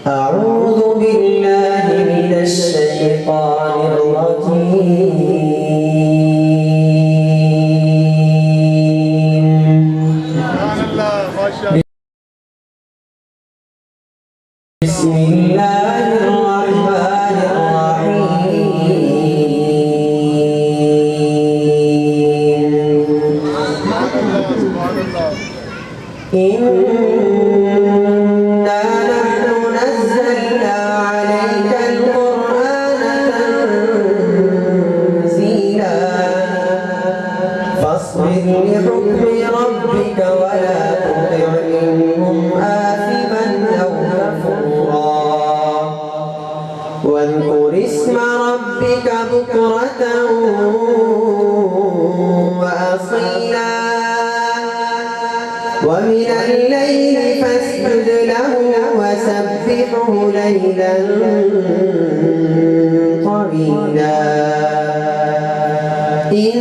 أعوذ بالله من الشيطان الرجيم. بسم الله الرحمن الرحيم. إنا نحن نزلنا عليك القرآن تنزيلا فاصبر لحكم ربك ولا تطع منهم آثما أو كفورا واذكر اسم ربك بكرة وأصيلا ومن الليل فاسجد له وسبحه ليلا طويلا إن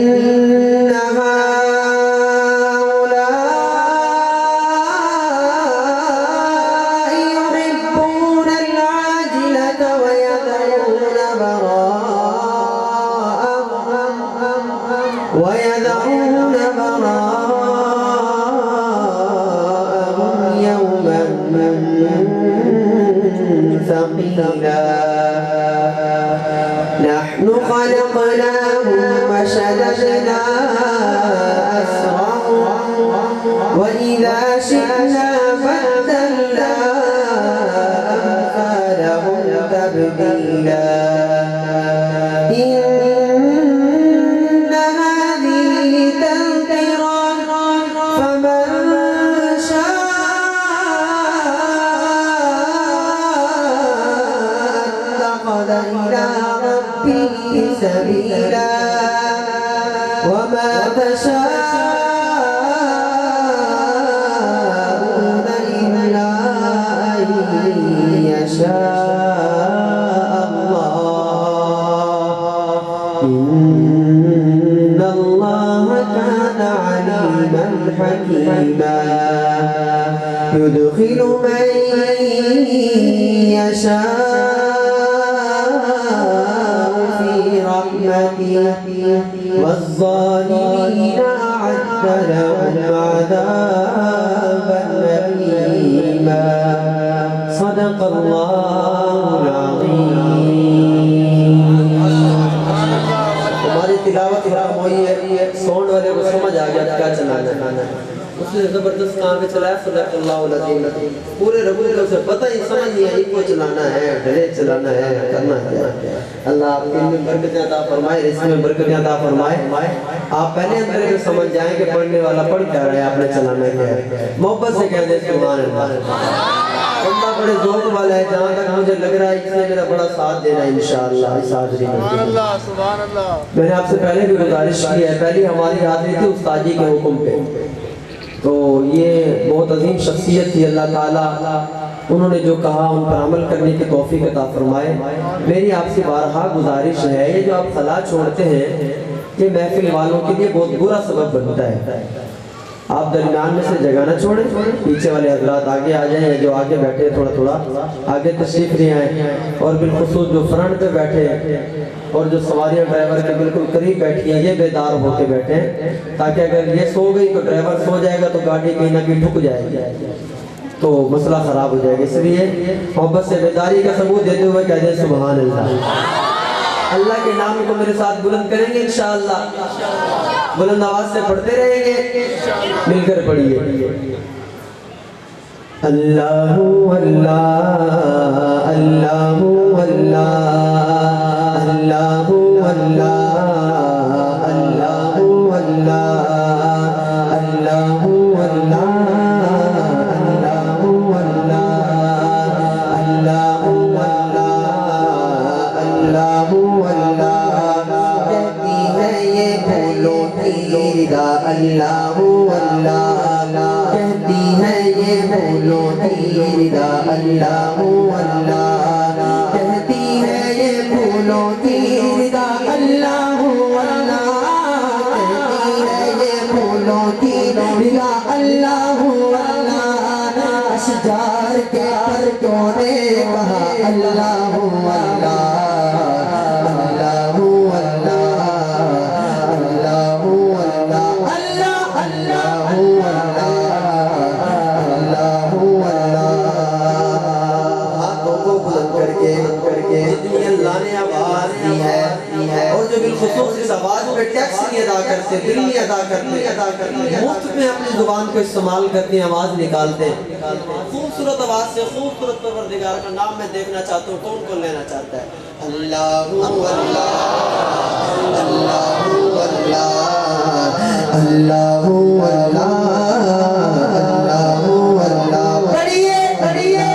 هؤلاء يحبون العاجلة ويذرون براءهم يوما ثقيلا نحن خلقناهم وشددنا أسرهم وإذا شئنا بدلنا أمثالهم تبديلا إن هذه تذكرة فمن إلى ربه سبيلا وما تشاءون إلا أن يشاء الله إن الله كان عليما حكيما يدخل من يشاء والظالمين أعد لهم عذابا أليما صدق الله العظيم. ہماری تلاوت ختم ہوئی ہے ساؤنڈ والے کو سمجھ آ گیا کیا چلانا ہے اس نے زبردست کام میں چلایا صدق اللہ العظیم پورے ربو کو اسے پتہ ہی سمجھ نہیں آئی کو چلانا ہے ڈھلے چلانا ہے کرنا ہے اللہ آپ کے میں برکتیں عطا فرمائے رزق میں برکتیں عطا فرمائے آپ پہلے اندر میں سمجھ جائیں کہ پڑھنے والا پڑھ کیا رہا ہے آپ نے چلانا ہے محبت سے کہہ دیں سبحان اللہ بندہ بڑے ذوق والا ہے جہاں تک مجھے لگ رہا ہے اس نے میرا بڑا ساتھ دینا ہے انشاءاللہ اس حاضری میں سبحان اللہ میں نے آپ سے پہلے بھی گزارش کی ہے پہلی ہماری حاضری تھی استاد جی کے حکم پہ تو یہ بہت عظیم شخصیت تھی اللہ تعالیٰ انہوں نے جو کہا ان پر عمل کرنے کی توفیق عطا فرمائے میری آپ سے بارہا گزارش ہے یہ جو آپ خلا چھوڑتے ہیں یہ محفل والوں کے لیے بہت برا سبب بنتا ہے آپ درمیان میں سے جگہ نہ چھوڑیں پیچھے والے حضرات آگے آ جائیں جو آگے بیٹھے تھوڑا آگے تشریف لے آئیں اور بالخصوص جو فرنٹ پہ بیٹھے اور جو سواریاں ڈرائیور کے بالکل قریب بیٹھی ہیں یہ بیدار ہو کے بیٹھیں تاکہ اگر یہ سو گئی تو ڈرائیور سو جائے گا تو گاڑی کہیں نہ کہیں ٹھک جائے گی تو مسئلہ خراب ہو جائے گا اس لیے محبت سے بیداری کا ثبوت دیتے ہوئے کہہ دیں سبحان اللہ اللہ کے نام کو میرے ساتھ بلند کریں گے انشاءاللہ بلند آواز سے پڑھتے رہیں گے مل کر پڑھیے اللہ اللہ اللہ اللہ اللہ اللہ اللہ اللہ اللہ اللہ کہتی ہے یہ بولو تیرا اللہ اللہ کہتی ہے یہ بولو تیرا اللہ اللہ کہتی ہے یہ بولو تیرا اللہ اللہ اشجار کے پرتوں نے کہا اللہ اللہ اللہ اللہ اللہ اللہ اللہ ہاتھوں کو بلند کر کے جتنی اللہ نے آواز دی ہے اور جو بالخصوص اس آواز پہ ٹیکس نہیں ادا کرتے، بل نہیں ادا کرتے، مفت میں اپنی زبان کو استعمال کرتے ہیں، آواز نکالتے ہیں، خوبصورت آواز سے خوبصورت پروردگار کا نام میں دیکھنا چاہتا ہوں، کون کون لینا چاہتا ہے؟ اللہ اللہ اللہ اللہ اللہ اللہ پڑھیے پڑھیے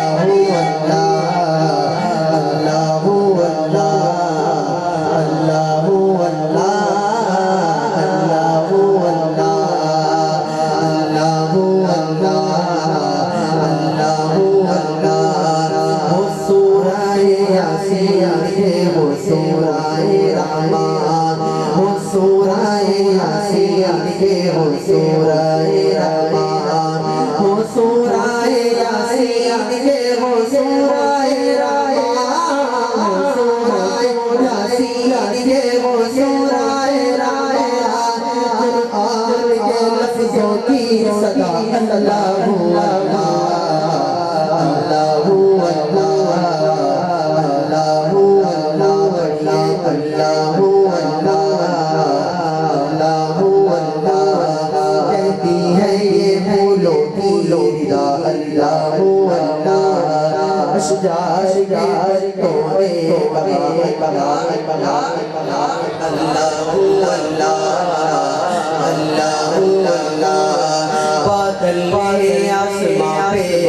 بادل آسمان پہ